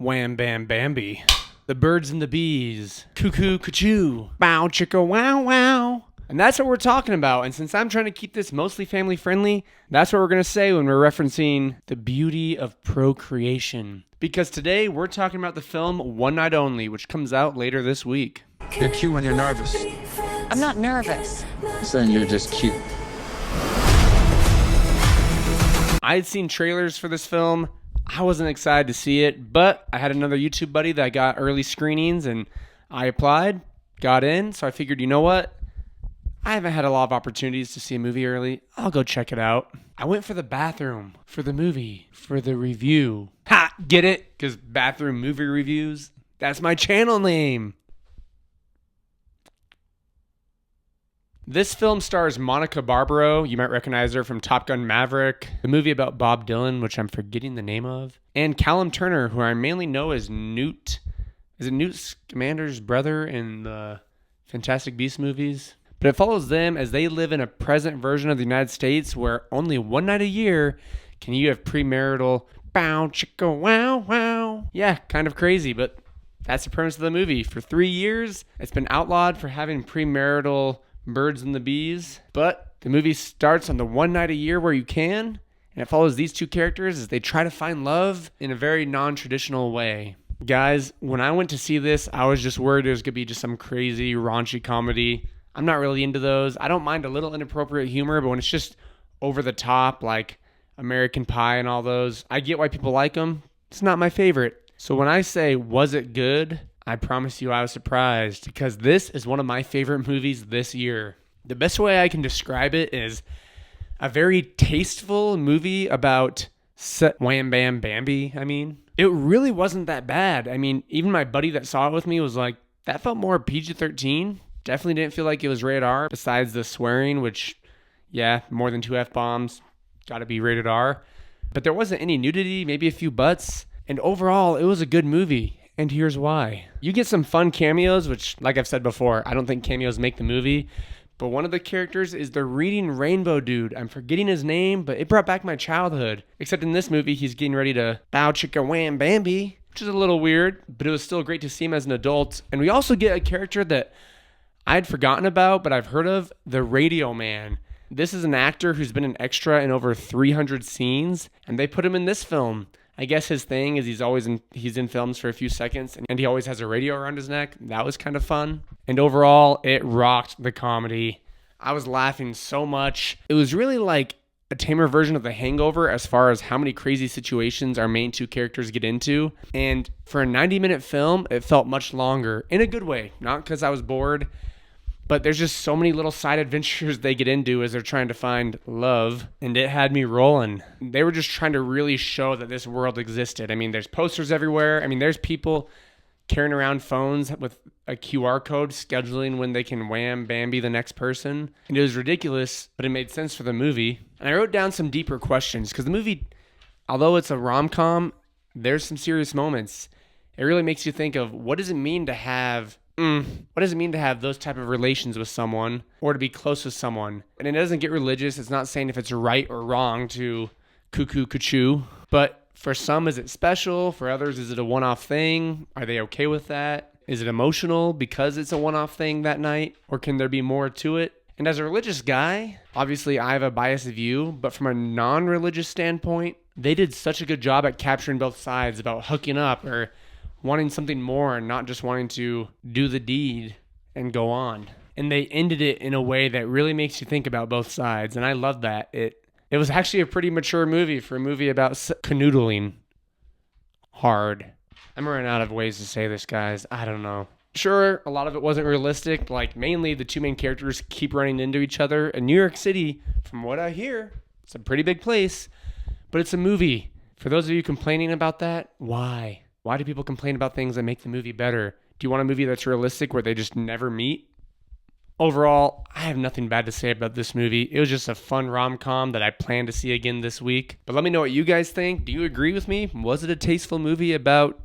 Wham Bam Bambi. The birds and the bees. Cuckoo Cachoo. Bow Chicka Wow Wow. And that's what we're talking about. And since I'm trying to keep this mostly family friendly, that's what we're going to say when we're referencing the beauty of procreation. Because today we're talking about the film One Night Only, which comes out later this week. You're cute when you're nervous. I'm not nervous. Then you're just cute. I had seen trailers for this film. I wasn't excited to see it, but I had another YouTube buddy that got early screenings and I applied, got in. So I figured, you know what? I haven't had a lot of opportunities to see a movie early. I'll go check it out. I went for the bathroom, for the movie, for the review. Ha! Get it? Because bathroom movie reviews? That's my channel name. This film stars Monica Barbaro. You might recognize her from Top Gun Maverick, the movie about Bob Dylan, which I'm forgetting the name of, and Callum Turner, who I mainly know as Newt. Is it Newt Scamander's brother in the Fantastic Beasts movies? But it follows them as they live in a present version of the United States where only one night a year can you have premarital bow chicka wow wow. Yeah, kind of crazy, but that's the premise of the movie. For 3 years, it's been outlawed for having premarital birds and the bees, but the movie starts on the one night a year where you can, and it follows these two characters as they try to find love in a very non-traditional way. Guys, when I went to see this, I was just worried it was going to be just some crazy, raunchy comedy. I'm not really into those. I don't mind a little inappropriate humor, but when it's just over the top, like American Pie and all those, I get why people like them. It's not my favorite. So when I say, was it good? I promise you I was surprised because this is one of my favorite movies this year. The best way I can describe it is a very tasteful movie about Wham Bam Bambi. It really wasn't that bad. Even my buddy that saw it with me was like, that felt more PG-13. Definitely didn't feel like it was rated R, besides the swearing, which, yeah, more than 2 F-bombs, gotta be rated R. But there wasn't any nudity, maybe a few butts, and overall, it was a good movie, and here's why. You get some fun cameos, which, like I've said before, I don't think cameos make the movie, but one of the characters is the Reading Rainbow dude. I'm forgetting his name, but it brought back my childhood. Except in this movie, he's getting ready to bow chicka wham Bambi, which is a little weird, but it was still great to see him as an adult. And we also get a character that I'd forgotten about, but I've heard of, the Radio Man. This is an actor who's been an extra in over 300 scenes, and they put him in this film. I guess his thing is he's in films for a few seconds, and he always has a radio around his neck. That was kind of fun. And overall, it rocked the comedy. I was laughing so much. It was really like a tamer version of The Hangover as far as how many crazy situations our main two characters get into. And for a 90-minute film, it felt much longer, in a good way. Not because I was bored, but there's just so many little side adventures they get into as they're trying to find love, and it had me rolling. They were just trying to really show that this world existed. There's posters everywhere. There's people carrying around phones with a QR code scheduling when they can wham Bambi the next person. And it was ridiculous, but it made sense for the movie. And I wrote down some deeper questions because the movie, although it's a rom-com, there's some serious moments. It really makes you think of what does it mean to have those type of relations with someone or to be close with someone? And it doesn't get religious. It's not saying if it's right or wrong to cuckoo cachoo. But for some, is it special? For others, is it a one-off thing? Are they okay with that? Is it emotional because it's a one-off thing that night? Or can there be more to it? And as a religious guy, obviously I have a biased view, but from a non-religious standpoint, they did such a good job at capturing both sides about hooking up or wanting something more and not just wanting to do the deed and go on. And they ended it in a way that really makes you think about both sides. And I love that. It was actually a pretty mature movie for a movie about canoodling hard. I'm running out of ways to say this, guys. I don't know. Sure, a lot of it wasn't realistic. Like, mainly the two main characters keep running into each other. And New York City, from what I hear, it's a pretty big place. But it's a movie. For those of you complaining about that, why? Why do people complain about things that make the movie better? Do you want a movie that's realistic where they just never meet? Overall, I have nothing bad to say about this movie. It was just a fun rom-com that I plan to see again this week. But let me know what you guys think. Do you agree with me? Was it a tasteful movie about...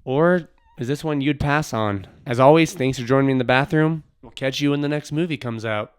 Or is this one you'd pass on? As always, thanks for joining me in the bathroom. We'll catch you when the next movie comes out.